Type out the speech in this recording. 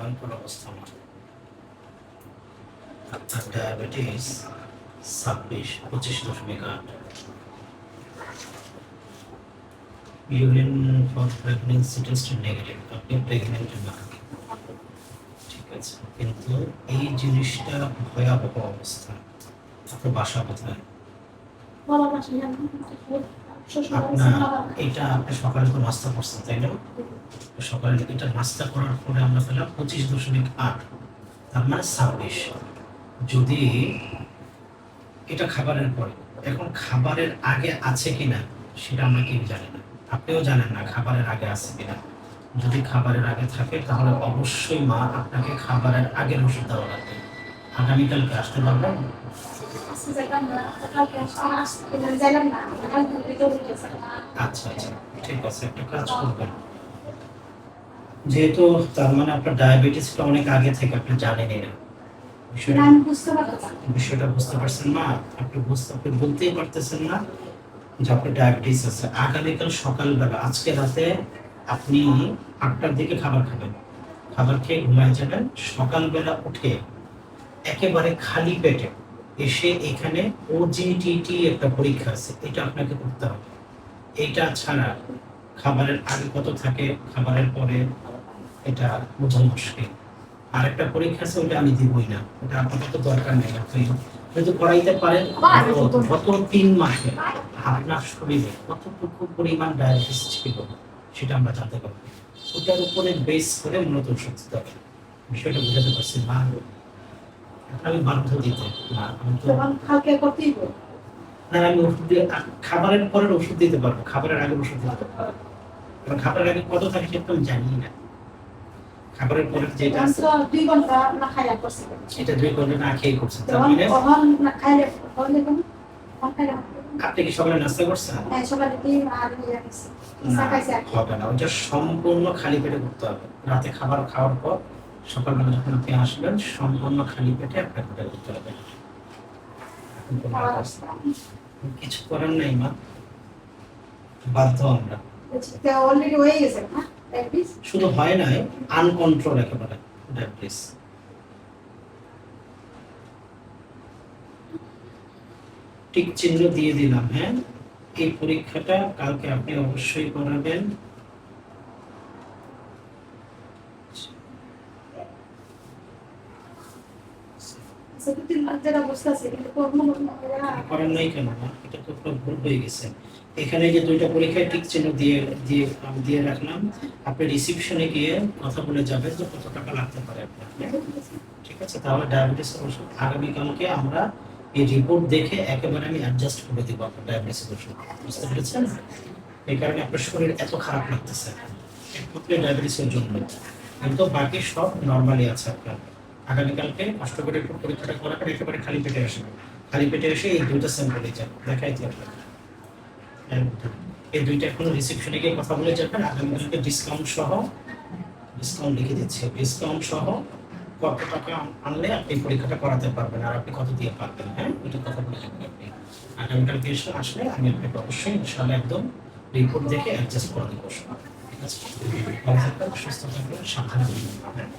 ভয়ঙ্কর অবস্থা আমার। আপনার diabetes 25.8। Urine for pregnancy test negative, আপনি প্রেগনেন্ট না। ঠিক আছে, কিন্তু এই জিনিসটা ভয়াবহ অবস্থা। আপনার বাসা কোথায়? আপনার এটা আপনি সকালে তো নাস্তা করছেন তাই না? সকালে এটা নাস্তা করার পরে আমরা পেলাম 25.8, তার মানে 26। যদি এটা খাবারের পরে, এখন খাবারের আগে আছে কিনা সেটা আমরা কেউ জানি না, আপনিও জানেন না খাবারের আগে আছে কিনা। যদি খাবারের আগে থাকে তাহলে অবশ্যই মা আপনাকে খাবারের আগের ওষুধ দেওয়া লাগবে। আগামীকালকে আসতে পারবেন? আচ্ছা আচ্ছা, ঠিক আছে, একটা কাজ করবেন। যেহেতু তার মানে আপনার ডায়াবেটিসটা অনেক আগে থেকে আপনি জানেনই না, বিষয়টা বুঝতে পারছেন না, আপনি বলতেই পারতেছেন না যে আপনার ডায়াবেটিস আছে। আগামীকাল সকালবেলা, আজকে রাতে আপনি 8টার দিকে খাবার খাবেন, খাবার খেয়ে ঘুমায় যাবেন। সকালবেলা উঠে একেবারে খালি পেটে এসে এখানে ওজিটিটি একটা পরীক্ষা আছে, এটা আপনাকে করতে হবে। এইটা ছাড়া খাবারের আগে কত থাকে, খাবারের পরে, এটা বোঝা মুশকিল। আর একটা পরীক্ষা আছে, ওটা আমি দিবই না, ওটা আপাতত দরকার নেই। আপনি যদি করাইতে পারেন গত 3 মাসে আপনার শরীরে কতটুকু পরিমাণ ডায়াবেটিস ছিল সেটা আমরা জানতে পারবো। ওটার উপরে বেস করে মূলত ওষুধ দিতে হবে। বিষয়টা বুঝাতে পারছি না? আমি বাধ্য দিতে না, আমি তো না, আমি ওষুধ দিয়ে খাবারের পরের ওষুধ দিতে পারবো, খাবারের আগে ওষুধ দিতে পারবো। কারণ খাবারের আগে কত থাকে সেটা আমি জানি না। খাবারের পরে যেটা আছে 2 ঘন্টা না খাইয়া করছি, এটা 2 ঘন্টা না খেয়ে করছেন, তার মানে না খাইলে হলে কোন আপনি কি সকালে নাস্তা করছেন? হ্যাঁ, সকালে 3 আর ইয়া খাইছি, খাইছি। হবে না, ওটা সম্পূর্ণ খালি পেটে করতে হবে। রাতে খাবার খাওয়ার পর সকালবেলা যখন আপনি আসবেন সম্পূর্ণ খালি পেটে আপনাকে এটা করতে হবে। কিছু করার নাই মা, বাধ্য আমরা। অলরেডি হয়ে গেছে না ডায়াবেটিস? শুধু হয় নাই, আনকন্ট্রোল একেবারে ডায়াবেটিস। টিক চিহ্ন দিয়ে দিলাম। হ্যাঁ, এই পরীক্ষাটা কালকে আপনি অবশ্যই করাবেন। করেন নাই কেন? এটা তো পুরো ভুল হয়ে গেছে। এখানে যে 2টা পরীক্ষায় টিক চিহ্ন দিয়ে দিয়ে আমি দিয়ে রাখলাম, আপনি রিসিপশনে গিয়ে কথা বলে যাবেন যে কত টাকা লাগতে পারে আপনার। ঠিক আছে, তাহলে ডায়াবেটিসের ওষুধ আগামীকালকে আমরা এই রিপোর্ট দেখে একেবারে আমি অ্যাডজাস্ট করে দিব আপনার ডায়াবেটিসের ওষুধ। বুঝতে পেরেছেন? এই কারণে আপনার শরীর এত খারাপ লাগতেছে একমাত্র ডায়াবেটিসের জন্য, কিন্তু বাকি সব নর্মালি আছে আপনার। আগামীকালকে কষ্ট করে একটু পরীক্ষাটা করাবেন, একেবারে খালি পেটে আসবেন। খালি পেটে এসে এই 2টা স্যাম্পল যান, দেখাই দিই আপনাকে। এই 2টা এখন রিসিপশনে গিয়ে কথা বলে যাবেন। আগামীকালকে ডিসকাউন্ট লিখে দিচ্ছে, ডিসকাউন্ট সহ কত টাকা আনলে আপনি পরীক্ষাটা করাতে পারবেন আর আপনি কত দিয়ে পারবেন। হ্যাঁ, এটা কথা বলে যাবেন আপনি। আগামীকালকে এসে আসলে আমি আপনাকে অবশ্যই ইনশাআল্লাহ একদম রিপোর্ট দেখে অ্যাডজাস্ট করে দেবো। ঠিক আছে, ভালো থাকবেন, সুস্থ থাকবেন, সাবধানে থাকবেন।